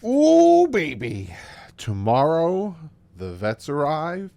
Ooh, baby. Tomorrow, the vets arrive,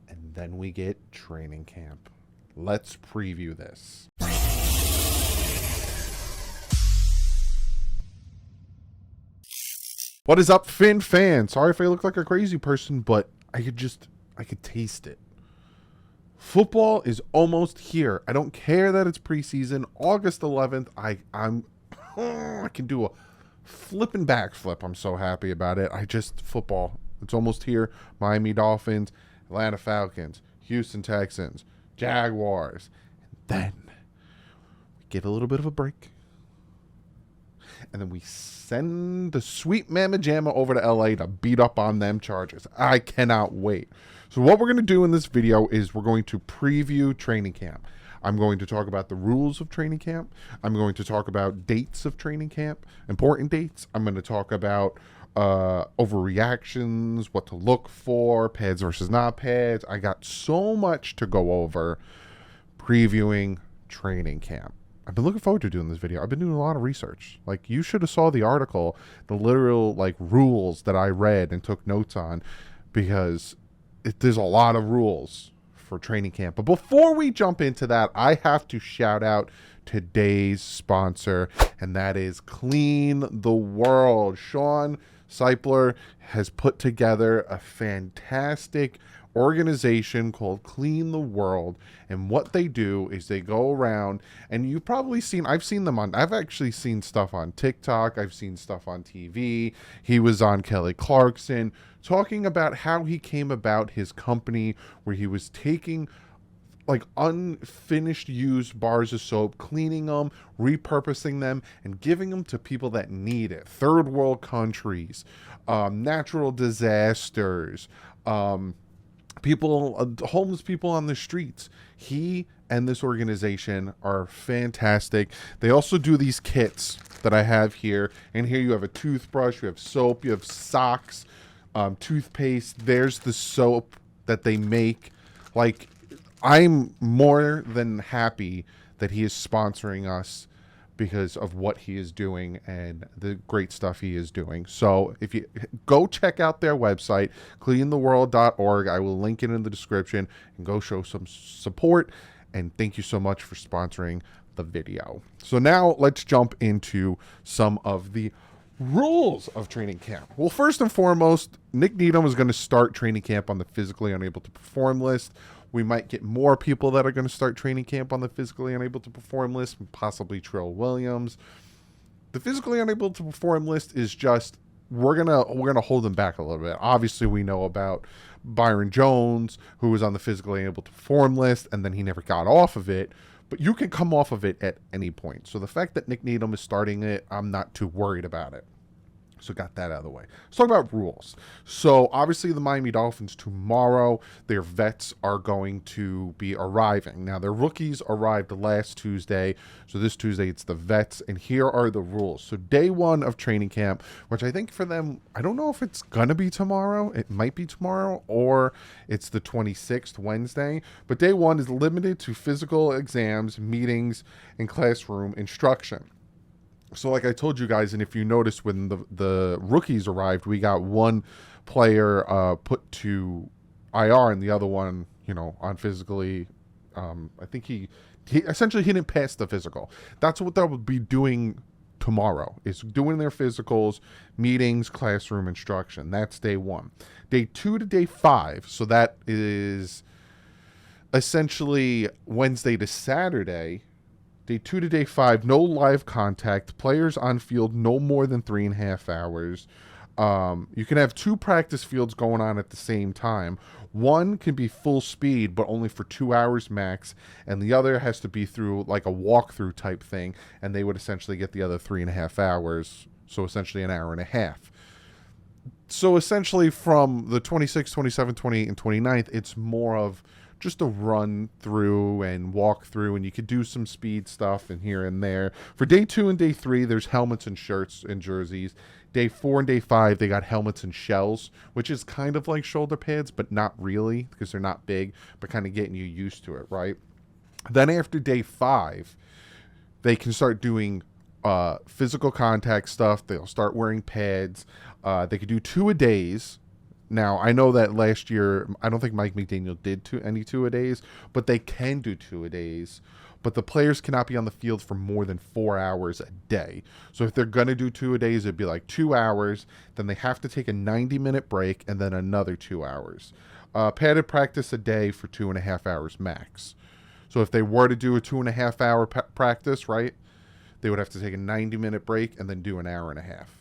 and then we get training camp. Let's preview this. What is up, Finn fan? Sorry if I look like a crazy person, but I could taste it. Football is almost here. I don't care that it's preseason. August 11th, I can do a flipping backflip. I'm so happy about it. Football. It's almost here. Miami Dolphins, Atlanta Falcons, Houston Texans, Jaguars. And then we get a little bit of a break. And then we send the sweet Mama Jamma over to LA to beat up on them Chargers. I cannot wait. So what we're going to do in this video is we're going to preview training camp. I'm going to talk about the rules of training camp. I'm going to talk about dates of training camp, important dates. I'm going to talk about overreactions, what to look for, pads versus not pads. I got so much to go over previewing training camp. I've been looking forward to doing this video. I've been doing a lot of research. Like, you should have saw the article, the literal rules that I read and took notes on, because there's a lot of rules for training camp. But before we jump into that, I have to shout out today's sponsor, and that is Clean the World. Sean Seipler has put together a fantastic organization called Clean the World, and what they do is they go around, and you've probably seen, I've actually seen stuff on TikTok, I've seen stuff on TV. He was on Kelly Clarkson talking about how he came about his company, where he was taking unfinished used bars of soap, cleaning them, repurposing them, and giving them to people that need it. Third world countries, natural disasters, homeless people on the streets. He and this organization are fantastic. They also do these kits that I have here. And here you have a toothbrush, you have soap, you have socks, toothpaste. There's the soap that they make. I'm more than happy that he is sponsoring us because of what he is doing and the great stuff he is doing. So if you go check out their website, cleantheworld.org, I will link it in the description, and go show some support. And thank you so much for sponsoring the video. So now let's jump into some of the rules of training camp. Well, first and foremost, Nick Needham is going to start training camp on the physically unable to perform list. We might get more people that are going to start training camp on the physically unable to perform list, possibly Trill Williams. The physically unable to perform list is just, we're gonna hold them back a little bit. Obviously, we know about Byron Jones, who was on the physically unable to perform list, and then he never got off of it. But you can come off of it at any point. So the fact that Nick Needham is starting it, I'm not too worried about it. So got that out of the way. Let's talk about rules. So obviously the Miami Dolphins tomorrow, their vets are going to be arriving. Now their rookies arrived last Tuesday. So this Tuesday it's the vets, and here are the rules. So day one of training camp, which I think for them, I don't know if it's gonna be tomorrow. It might be tomorrow, or it's the 26th, Wednesday. But day one is limited to physical exams, meetings, and classroom instruction. So like I told you guys, and if you notice when the rookies arrived, we got one player put to IR and the other one, on physically. I think he essentially didn't pass the physical. That's what they'll be doing tomorrow, is doing their physicals, meetings, classroom instruction. That's day one. Day 2 to day 5, so that is essentially Wednesday to Saturday. Day 2 to day 5, no live contact. Players on field no more than 3.5 hours. You can have 2 practice fields going on at the same time. One can be full speed, but only for 2 hours max, and the other has to be through like a walkthrough type thing, and they would essentially get the other 3.5 hours, so essentially an hour and a half. So essentially from the 26th, 27th, 28th, and 29th, it's more of just a run through and walk through, and you could do some speed stuff and here and there. For day 2 and day 3, there's helmets and shirts and jerseys. Day 4 and day 5, they got helmets and shells, which is kind of like shoulder pads, but not really, because they're not big, but kind of getting you used to it, right? Then after day 5, they can start doing physical contact stuff. They'll start wearing pads. They could do 2-a-days. Now, I know that last year, I don't think Mike McDaniel did any 2-a-days, but they can do 2-a-days. But the players cannot be on the field for more than 4 hours a day. So if they're going to do 2-a-days, it'd be like 2 hours. Then they have to take a 90-minute break and then another 2 hours. Padded practice a day for 2.5 hours max. So if they were to do a 2.5 hour practice, right, they would have to take a 90-minute break and then do an hour and a half.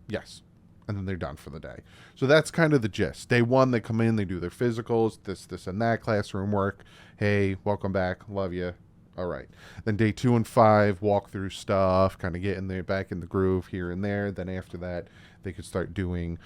Yes. And then they're done for the day. So that's kind of the gist. Day one, they come in, they do their physicals, this, and that, classroom work. Hey, welcome back. Love you. All right. Then day 2 and 5, walk through stuff, kind of get in there, back in the groove here and there. Then after that, they could start doing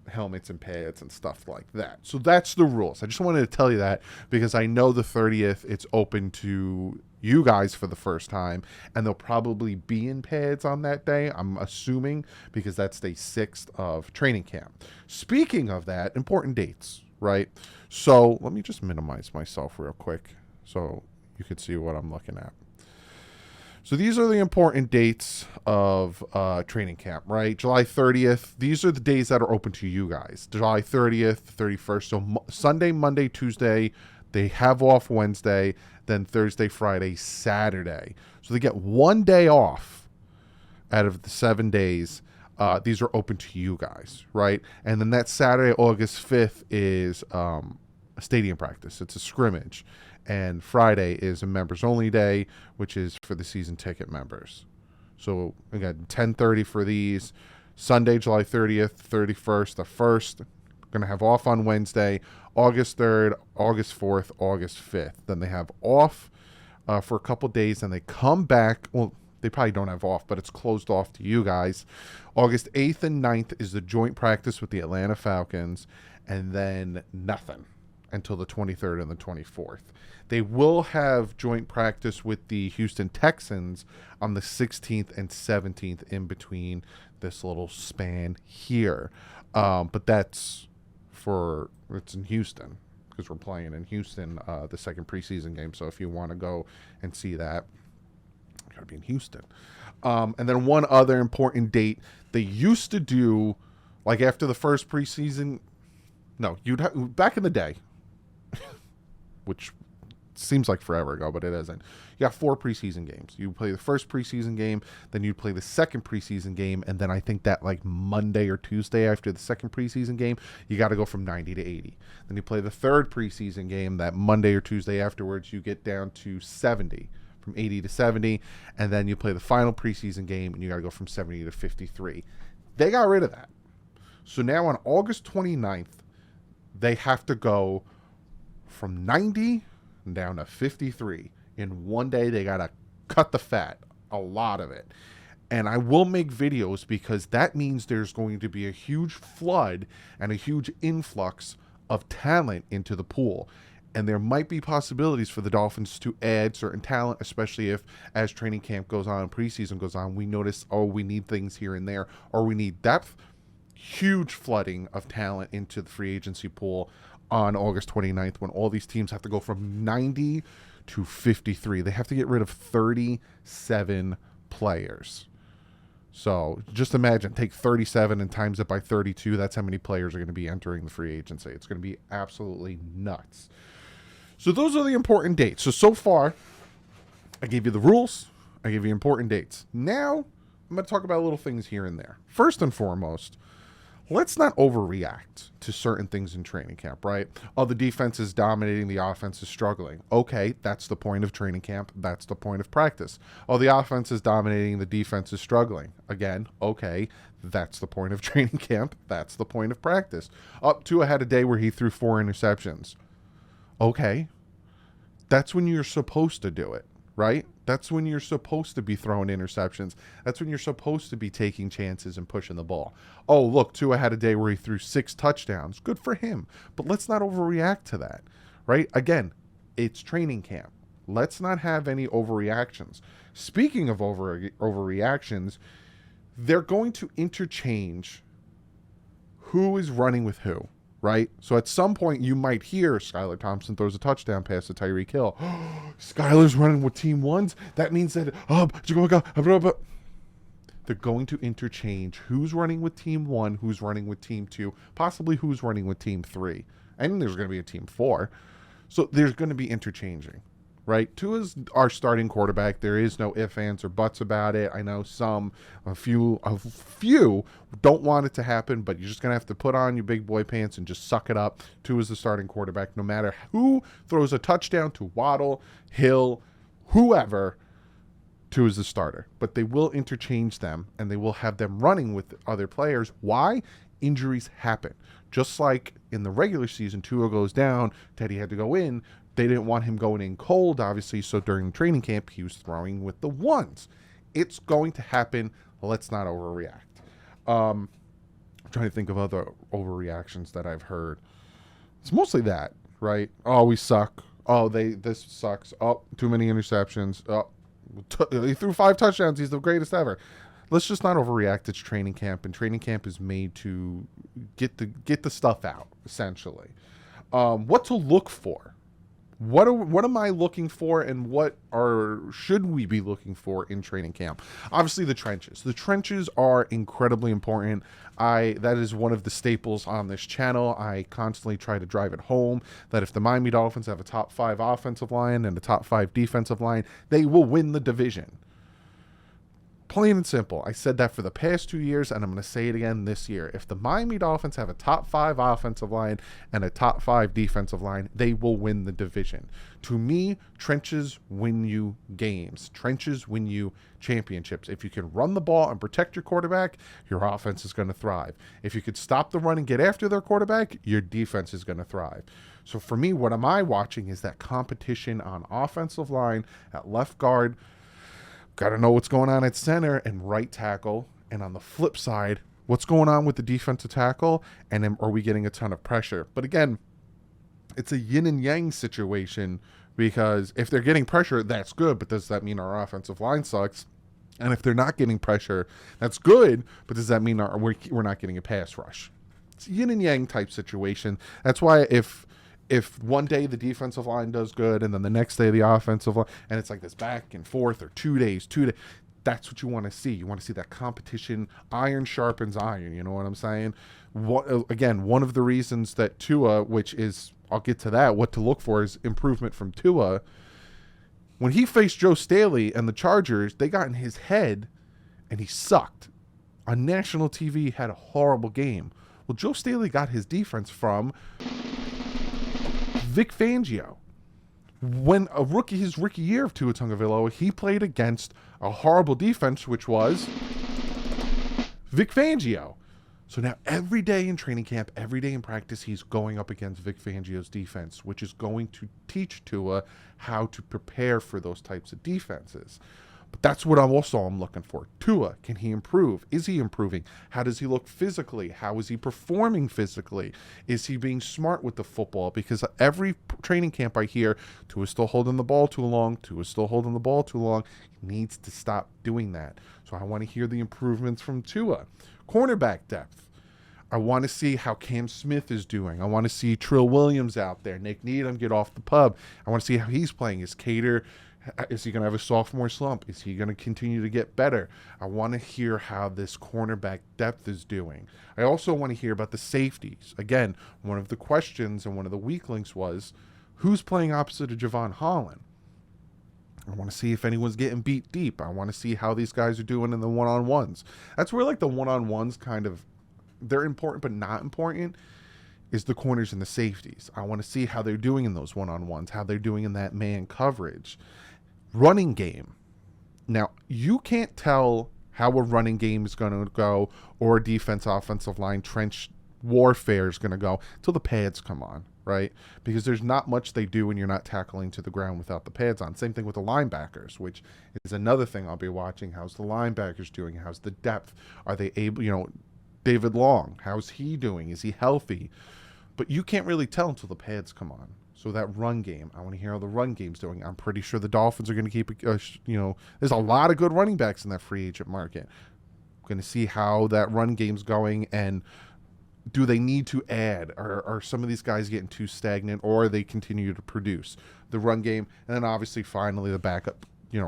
helmets and pads and stuff like that. So that's the rules. I just wanted to tell you that because I know the 30th, it's open to you guys for the first time, and they'll probably be in pads on that day, I'm assuming, because that's day 6 of training camp. Speaking of that, important dates, right? So let me just minimize myself real quick so you can see what I'm looking at. So these are the important dates of training camp, right? July 30th. These are the days that are open to you guys. July 30th, 31st. So Sunday, Monday, Tuesday. They have off Wednesday, then Thursday, Friday, Saturday. So they get 1 day off out of the 7 days. These are open to you guys, right? And then that Saturday, August 5th, is a stadium practice. It's a scrimmage. And Friday is a members-only day, which is for the season ticket members. So, again, 10:30 for these. Sunday, July 30th, 31st, the 1st. Going to have off on Wednesday, August 3rd, August 4th, August 5th. Then they have off for a couple days, and they come back. Well, they probably don't have off, but it's closed off to you guys. August 8th and 9th is the joint practice with the Atlanta Falcons, and then nothing until the 23rd and the 24th. They will have joint practice with the Houston Texans on the 16th and 17th in between this little span here. But that's it's in Houston because we're playing in Houston the second preseason game. So if you want to go and see that, you got to be in Houston. And then one other important date, they used to do, like after the first preseason, no, back in the day, which seems like forever ago, but it isn't. You got 4 preseason games. You play the first preseason game, then you play the second preseason game, and then I think that like Monday or Tuesday after the second preseason game, you got to go from 90 to 80. Then you play the third preseason game, that Monday or Tuesday afterwards, you get down to 70, from 80 to 70, and then you play the final preseason game, and you got to go from 70 to 53. They got rid of that. So now on August 29th, they have to go from 90 down to 53 in 1 day. They gotta cut the fat, a lot of it, and I will make videos because that means there's going to be a huge flood and a huge influx of talent into the pool, and there might be possibilities for the Dolphins to add certain talent, especially if as training camp goes on, preseason goes on, we notice, we need things here and there, or we need depth. Huge flooding of talent into the free agency pool on August 29th when all these teams have to go from 90 to 53. They have to get rid of 37 players. So just imagine, take 37 and times it by 32. That's how many players are going to be entering the free agency. It's going to be absolutely nuts. So those are the important dates. So far, I gave you the rules. I gave you important dates. Now, I'm going to talk about little things here and there. First and foremost, let's not overreact to certain things in training camp, right? Oh, the defense is dominating, the offense is struggling. Okay, that's the point of training camp. That's the point of practice. Oh, the offense is dominating, the defense is struggling. Again, okay, that's the point of training camp. That's the point of practice. Tua had a day where he threw 4 interceptions. Okay, that's when you're supposed to do it, right? That's when you're supposed to be throwing interceptions. That's when you're supposed to be taking chances and pushing the ball. Oh, look, Tua had a day where he threw 6 touchdowns. Good for him. But let's not overreact to that, right? Again, it's training camp. Let's not have any overreactions. Speaking of overreactions, they're going to interchange who is running with who, right? So at some point you might hear Skylar Thompson throws a touchdown pass to Tyreek Hill. Skylar's running with team ones. That means that they're going to interchange who's running with team one, who's running with team two, possibly who's running with team three. And there's going to be a team four. So there's going to be interchanging, right? Tua's our starting quarterback. There is no ifs, ands, or buts about it. I know a few don't want it to happen, but you're just going to have to put on your big boy pants and just suck it up. Tua's the starting quarterback. No matter who throws a touchdown to Waddle, Hill, whoever, Tua's the starter. But they will interchange them, and they will have them running with other players. Why? Injuries happen. Just like in the regular season, Tua goes down, Teddy had to go in. They didn't want him going in cold, obviously, so during training camp, he was throwing with the ones. It's going to happen. Let's not overreact. I'm trying to think of other overreactions that I've heard. It's mostly that, right? Oh, we suck. Oh, this sucks. Oh, too many interceptions. Oh, he threw 5 touchdowns. He's the greatest ever. Let's just not overreact. It's training camp, and training camp is made to get the stuff out, essentially. What to look for? What am I looking for, and should we be looking for in training camp? Obviously, the trenches. The trenches are incredibly important. That is one of the staples on this channel. I constantly try to drive it home that if the Miami Dolphins have a top 5 offensive line and a top 5 defensive line, they will win the division. Plain and simple. I said that for the past 2 years, and I'm going to say it again this year. If the Miami Dolphins have a top 5 offensive line and a top 5 defensive line, they will win the division. To me, trenches win you games. Trenches win you championships. If you can run the ball and protect your quarterback, your offense is going to thrive. If you could stop the run and get after their quarterback, your defense is going to thrive. So for me, what am I watching is that competition on offensive line, at left guard. Got to know what's going on at center and right tackle. And on the flip side, what's going on with the defensive tackle? And then are we getting a ton of pressure? But again, it's a yin and yang situation, because if they're getting pressure, that's good. But does that mean our offensive line sucks? And if they're not getting pressure, that's good. But does that mean we're not getting a pass rush? It's a yin and yang type situation. That's why if one day the defensive line does good and then the next day the offensive line, and it's like this back and forth, or 2 days, that's what you want to see. You want to see that competition. Iron sharpens iron. You know what I'm saying? One of the reasons that Tua, which is, I'll get to that, what to look for is improvement from Tua. When he faced Joe Staley and the Chargers, they got in his head and he sucked. On national TV, had a horrible game. Well, Joe Staley got his defense from Vic Fangio. When his rookie year of Tua Tagovailoa, he played against a horrible defense, which was Vic Fangio. So now every day in training camp, every day in practice, he's going up against Vic Fangio's defense, which is going to teach Tua how to prepare for those types of defenses. But that's what I'm looking for. Tua, can he improve? Is he improving? How does he look physically? How is he performing physically? Is he being smart with the football? Because every training camp I hear, Tua's still holding the ball too long. Tua's still holding the ball too long. He needs to stop doing that. So I want to hear the improvements from Tua. Cornerback depth. I want to see how Cam Smith is doing. I want to see Trill Williams out there. Nick Needham get off the pub. I want to see how he's playing. Is he going to have a sophomore slump? Is he going to continue to get better? I want to hear how this cornerback depth is doing. I also want to hear about the safeties. Again, one of the questions and one of the weak links was, who's playing opposite of Javon Holland? I want to see if anyone's getting beat deep. I want to see how these guys are doing in the one-on-ones. That's where like the one-on-ones kind of, they're important but not important, is the corners and the safeties. I want to see how they're doing in those one-on-ones, how they're doing in that man coverage. Running game. Now, you can't tell how a running game is going to go or a offensive line trench warfare is going to go until the pads come on, right? Because there's not much they do when you're not tackling to the ground without the pads on. Same thing with the linebackers, which is another thing I'll be watching. How's the linebackers doing? How's the depth? Are they able, David Long, how's he doing? Is he healthy? But you can't really tell until the pads come on. So that run game, I want to hear how the run game's doing. I'm pretty sure the Dolphins are going to keep, there's a lot of good running backs in that free agent market. I'm going to see how that run game's going. And do they need to add? Are some of these guys getting too stagnant, or they continue to produce the run game? And then obviously finally the backup,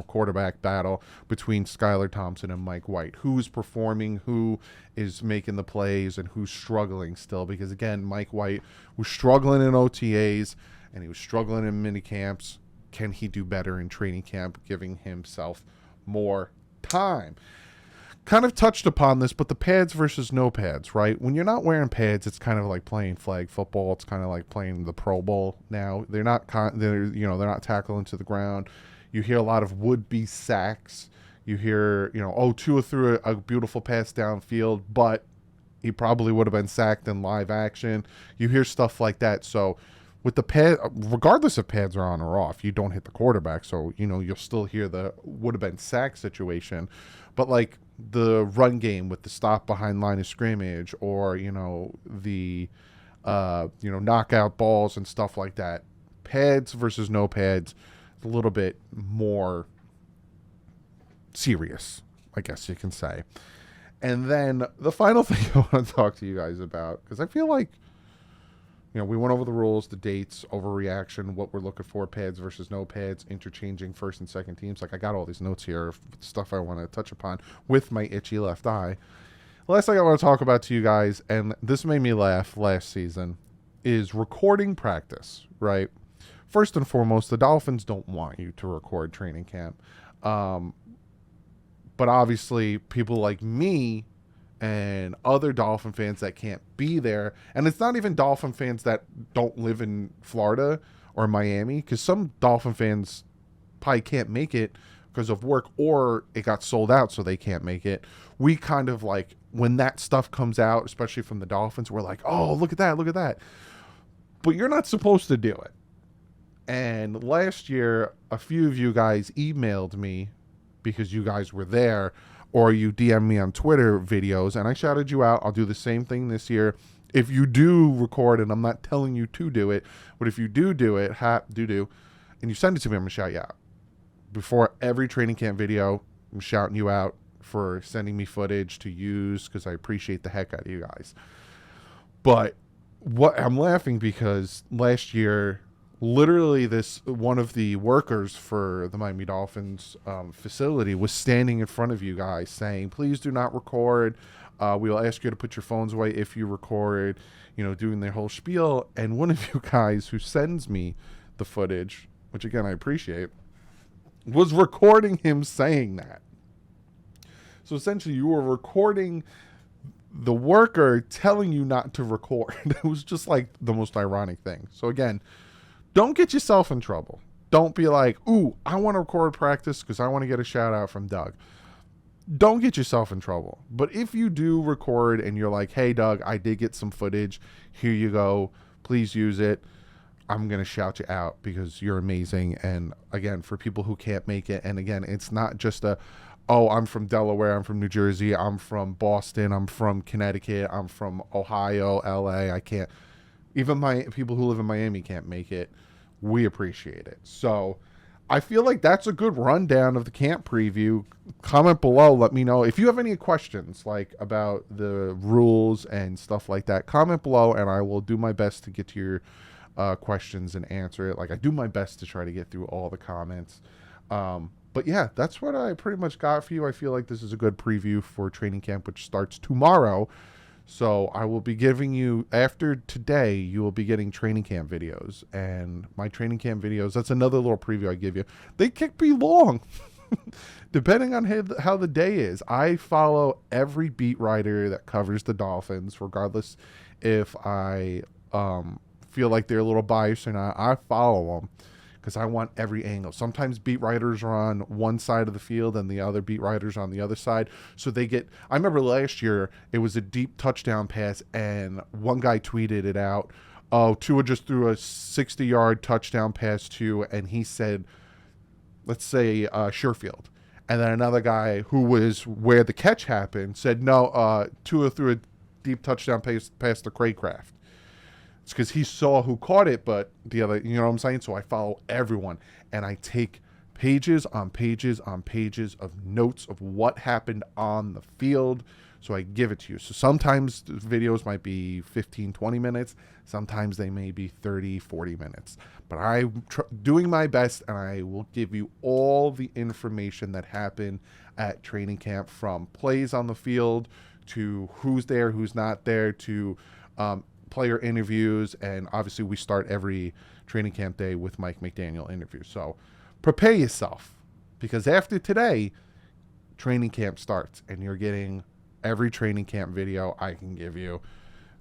quarterback battle between Skylar Thompson and Mike White. Who's performing, who is making the plays, and who's struggling still? Because again, Mike White was struggling in OTAs and he was struggling in mini camps. Can he do better in training camp, giving himself more time? Kind of touched upon this, but the pads versus no pads, right? When you're not wearing pads, it's kind of like playing flag football. It's kind of like playing the Pro Bowl now. They're not they're not tackling to the ground. You hear a lot of would-be sacks. You hear, Tua threw a beautiful pass downfield, but he probably would have been sacked in live action. You hear stuff like that. So with the pad, regardless if pads are on or off, you don't hit the quarterback. So, you'll still hear the would have been sack situation. But like the run game with the stop behind line of scrimmage, or, the, knockout balls and stuff like that, pads versus no pads, a little bit more serious, I guess you can say. And then the final thing I want to talk to you guys about, because I feel like, we went over the rules, the dates, overreaction, what we're looking for, pads versus no pads, interchanging first and second teams. Like, I got all these notes here of stuff I want to touch upon with my itchy left eye. Last thing I want to talk about to you guys, and this made me laugh last season, is recording practice, right? First and foremost, the Dolphins don't want you to record training camp. But obviously, people like me and other Dolphin fans that can't be there, and it's not even Dolphin fans that don't live in Florida or Miami, because some Dolphin fans probably can't make it because of work, or it got sold out so they can't make it. We kind of like, when that stuff comes out, especially from the Dolphins, we're like, oh, look at that. But you're not supposed to do it. And last year, a few of you guys emailed me because you guys were there, or you DM me on Twitter videos, and I shouted you out. I'll do the same thing this year. If you do record, and I'm not telling you to do it, but if you do it, and you send it to me, I'm going to shout you out. Before every training camp video, I'm shouting you out for sending me footage to use, because I appreciate the heck out of you guys. But I'm laughing because last year, literally one of the workers for the Miami Dolphins facility was standing in front of you guys saying, please do not record. We will ask you to put your phones away if you record, doing their whole spiel. And one of you guys who sends me the footage, which again I appreciate, was recording him saying that. So essentially you were recording the worker telling you not to record. It was just like the most ironic thing. So again, don't get yourself in trouble. Don't be like, ooh, I want to record practice because I want to get a shout out from Doug. Don't get yourself in trouble. But if you do record and you're like, hey, Doug, I did get some footage. Here you go. Please use it. I'm going to shout you out because you're amazing. And again, for people who can't make it, and again, it's not just I'm from Delaware, I'm from New Jersey, I'm from Boston, I'm from Connecticut, I'm from Ohio, LA. I can't. Even my people who live in Miami can't make it. We appreciate it. So I feel like that's a good rundown of the camp preview. Comment below. Let me know if you have any questions like about the rules and stuff like that. Comment below and I will do my best to get to your questions and answer it. Like, I do my best to try to get through all the comments. But yeah, that's what I pretty much got for you. I feel like this is a good preview for training camp, which starts tomorrow. So I will be giving you, after today, you will be getting training camp videos. And my training camp videos, that's another little preview I give you. They can be long, depending on how the day is. I follow every beat writer that covers the Dolphins, regardless if I feel like they're a little biased or not. I follow them because I want every angle. Sometimes beat writers are on one side of the field and the other beat writers are on the other side. So they get, I remember last year, it was a deep touchdown pass and one guy tweeted it out. Oh, Tua just threw a 60-yard touchdown pass to, and he said, let's say Sherfield. And then another guy who was where the catch happened said, no, Tua threw a deep touchdown pass to Craycraft. It's because he saw who caught it, but the other, you know what I'm saying? So I follow everyone, and I take pages on pages on pages of notes of what happened on the field So I give it to you. So sometimes the videos might be 15, 20 minutes. Sometimes they may be 30, 40 minutes. But I'm doing my best, and I will give you all the information that happened at training camp, from plays on the field to who's there, who's not there, to player interviews. And obviously we start every training camp day with Mike McDaniel interviews. So prepare yourself, because after today, training camp starts, and you're getting every training camp video I can give you,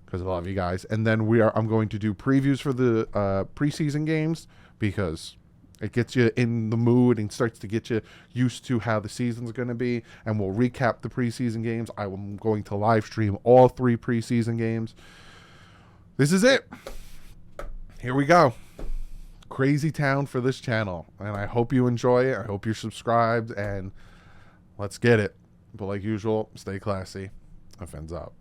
because I love you guys. And then I'm going to do previews for the preseason games, because it gets you in the mood and starts to get you used to how the season's going to be. And we'll recap the preseason games. I'm going to live stream all 3 preseason games. This is it. Here we go. Crazy town for this channel. And I hope you enjoy it. I hope you're subscribed, and let's get it. But like usual, stay classy. Offense out.